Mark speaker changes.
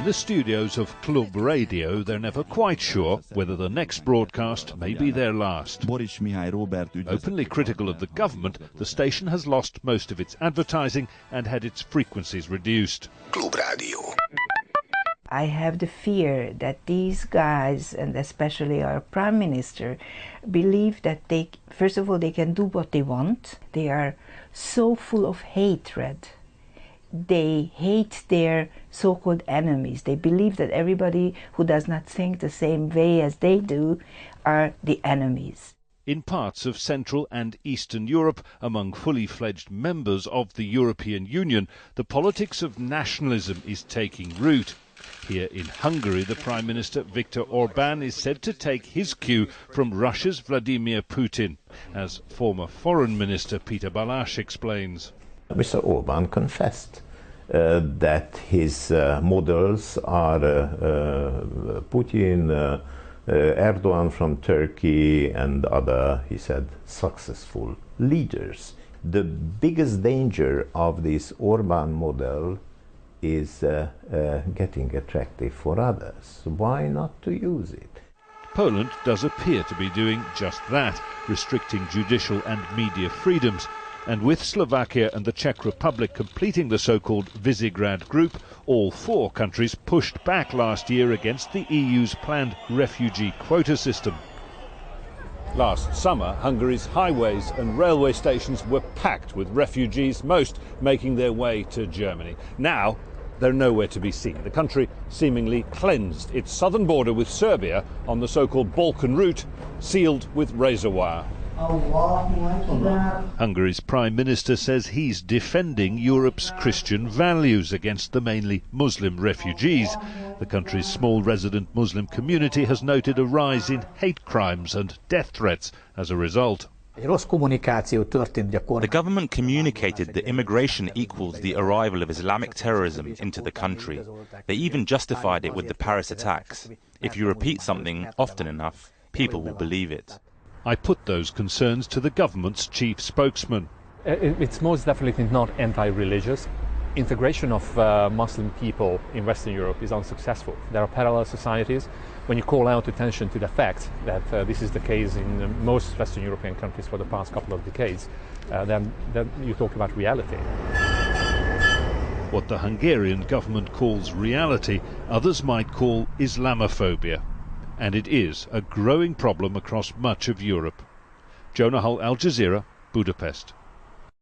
Speaker 1: In the studios of Club Radio, they're never quite sure whether the next broadcast may be their last. Openly critical of the government, the station has lost most of its advertising and had its frequencies reduced.
Speaker 2: Club Radio.
Speaker 3: I have the fear that these guys, and especially our Prime Minister, believe that they, first of all, they can do what they want. They are so full of hatred. They hate their so-called enemies. They believe that everybody who does not think the same way as they do are the enemies.
Speaker 1: In parts of Central and Eastern Europe, among fully fledged members of the European Union, the politics of nationalism is taking root. Here in Hungary, the Prime Minister Viktor Orbán is said to take his cue from Russia's Vladimir Putin, as former Foreign Minister Peter Balázs explains.
Speaker 4: Mr. Orbán confessed that his models are Putin, Erdogan from Turkey and other, he said, successful leaders. The biggest danger of this Orbán model is getting attractive for others. Why not to use it?
Speaker 1: Poland does appear to be doing just that, restricting judicial and media freedoms. And with Slovakia and the Czech Republic completing the so-called Visegrad Group, all four countries pushed back last year against the EU's planned refugee quota system. Last summer, Hungary's highways and railway stations were packed with refugees, most making their way to Germany. Now, they're nowhere to be seen. The country seemingly cleansed its southern border with Serbia on the so-called Balkan route, sealed with razor wire. Hungary's Prime Minister says he's defending Europe's Christian values against the mainly Muslim refugees. The country's small resident Muslim community has noted a rise in hate crimes and death threats as a result.
Speaker 5: The government communicated that immigration equals the arrival of Islamic terrorism into the country. They even justified it with the Paris attacks. If you repeat something often enough, people will believe it.
Speaker 1: I put those concerns to the government's chief spokesman.
Speaker 6: It's most definitely not anti-religious. Integration of Muslim people in Western Europe is unsuccessful. There are parallel societies. When you call out attention to the fact that this is the case in most Western European countries for the past couple of decades, then you talk about reality.
Speaker 1: What the Hungarian government calls reality, others might call Islamophobia. And it is a growing problem across much of Europe. Jonah Hull, Al Jazeera, Budapest.